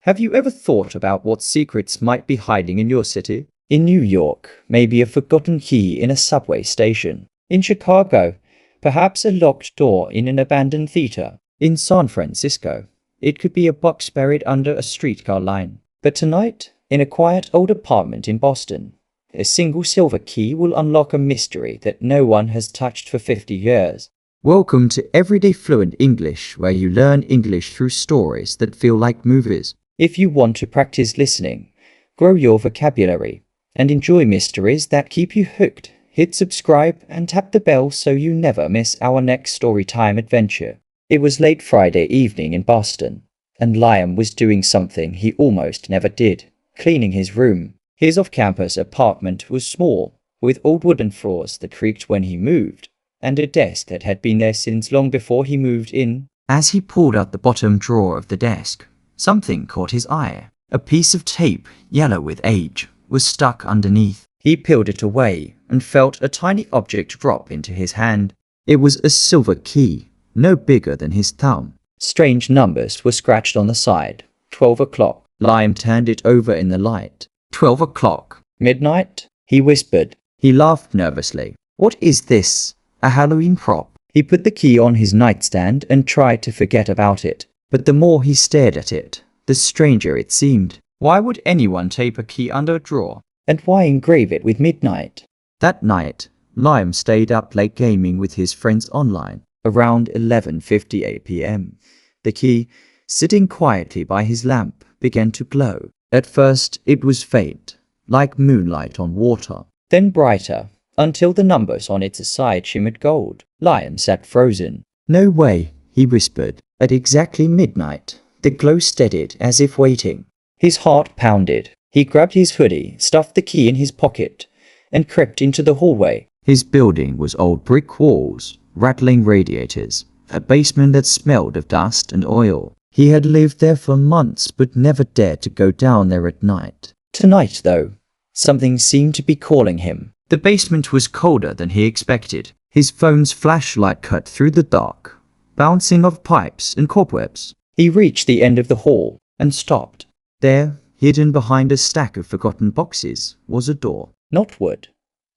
Have you ever thought about what secrets might be hiding in your city? In New York, maybe a forgotten key in a subway station. In Chicago, perhaps a locked door in an abandoned theater. In San Francisco, it could be a box buried under a streetcar line. But tonight, in a quiet old apartment in Boston, a single silver key will unlock a mystery that no one has touched for 50 years. Welcome to Everyday Fluent English, where you learn English through stories that feel like movies. If you want to practice listening, grow your vocabulary, and enjoy mysteries that keep you hooked, hit subscribe and tap the bell so you never miss our next storytime adventure. It was late Friday evening in Boston, and Liam was doing something he almost never did, cleaning his room. His off-campus apartment was small, with old wooden floors that creaked when he moved, and a desk that had been there since long before he moved in. As he pulled out the bottom drawer of the desk, something caught his eye. A piece of tape, yellow with age, was stuck underneath. He peeled it away and felt a tiny object drop into his hand. It was a silver key, no bigger than his thumb. Strange numbers were scratched on the side. 12 o'clock. Liam turned it over in the light. 12 o'clock. Midnight? He whispered. He laughed nervously. What is this? A Halloween prop? He put the key on his nightstand and tried to forget about it. But the more he stared at it, the stranger it seemed. Why would anyone tape a key under a drawer? And why engrave it with midnight? That night, Liam stayed up late gaming with his friends online. Around 11:58 p.m., the key, sitting quietly by his lamp, began to glow. At first, it was faint, like moonlight on water, then brighter, until the numbers on its side shimmered gold. Liam sat frozen. No way, he whispered. At exactly midnight, the glow steadied as if waiting. His heart pounded. He grabbed his hoodie, stuffed the key in his pocket, and crept into the hallway. His building was old brick walls, rattling radiators, a basement that smelled of dust and oil. He had lived there for months but never dared to go down there at night. Tonight, though, something seemed to be calling him. The basement was colder than he expected. His phone's flashlight cut through the dark, bouncing off pipes and cobwebs. He reached the end of the hall and stopped. There, hidden behind a stack of forgotten boxes, was a door. Not wood,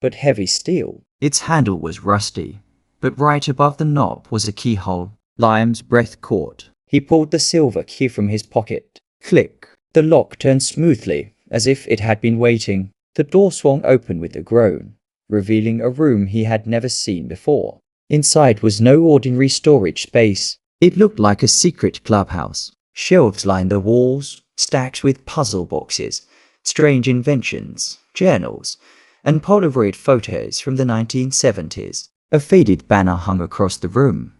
but heavy steel. Its handle was rusty, but right above the knob was a keyhole. Liam's breath caught. He pulled the silver key from his pocket. Click. The lock turned smoothly, as if it had been waiting. The door swung open with a groan, revealing a room he had never seen before. Inside was no ordinary storage space. It looked like a secret clubhouse. Shelves lined the walls, stacked with puzzle boxes, strange inventions, journals, and Polaroid photos from the 1970s. A faded banner hung across the room.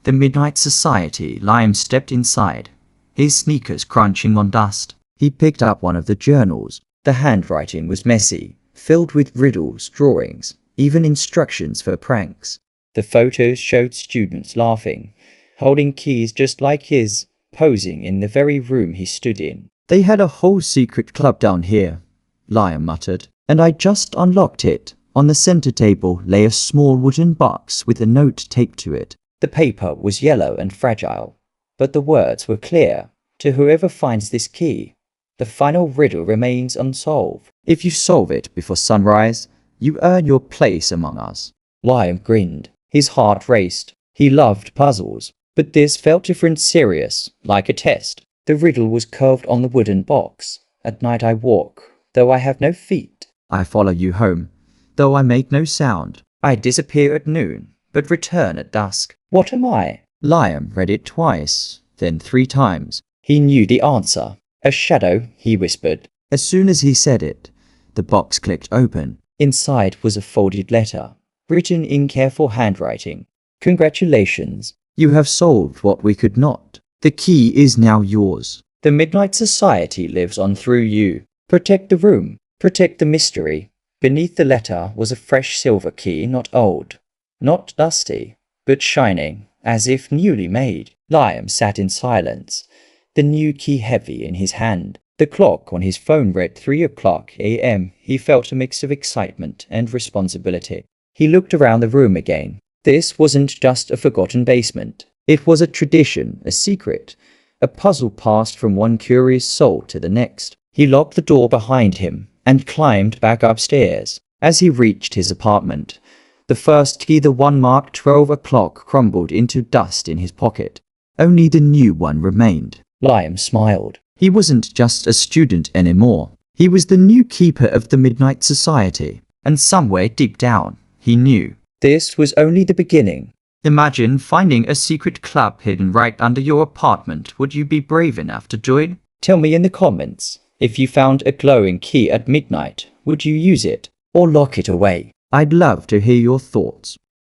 The Midnight Society. Liam stepped inside, his sneakers crunching on dust. He picked up one of the journals. The handwriting was messy, filled with riddles, drawings, even instructions for pranks. The photos showed students laughing, holding keys just like his, posing in the very room he stood in. They had a whole secret club down here, Liam muttered, and I just unlocked it. On the center table lay a small wooden box with a note taped to it. The paper was yellow and fragile, but the words were clear. To whoever finds this key, the final riddle remains unsolved. If you solve it before sunrise, you earn your place among us. Liam grinned. His heart raced. He loved puzzles, but this felt different, serious, like a test. The riddle was carved on the wooden box. At night I walk, though I have no feet. I follow you home, though I make no sound. I disappear at noon, but return at dusk. What am I? Liam read it twice, then 3 times. He knew the answer. A shadow, he whispered. As soon as he said it, the box clicked open. Inside was a folded letter, written in careful handwriting. Congratulations. You have solved what we could not. The key is now yours. The Midnight Society lives on through you. Protect the room. Protect the mystery. Beneath the letter was a fresh silver key, not old, not dusty, but shining, as if newly made. Liam sat in silence, the new key heavy in his hand. The clock on his phone read 3 o'clock a.m. He felt a mix of excitement and responsibility. He looked around the room again. This wasn't just a forgotten basement. It was a tradition, a secret, A puzzle passed from one curious soul to the next. He locked the door behind him and climbed back upstairs. As he reached his apartment, the first key, the one marked 12 o'clock, crumbled into dust in his pocket. Only the new one remained. Liam smiled. He wasn't just a student anymore. He was the new keeper of the Midnight Society. And somewhere deep down, he knew this was only the beginning. Imagine finding a secret club hidden right under your apartment. Would you be brave enough to join? Tell me in the comments. If you found a glowing key at midnight, would you use it or lock it away? I'd love to hear your thoughts.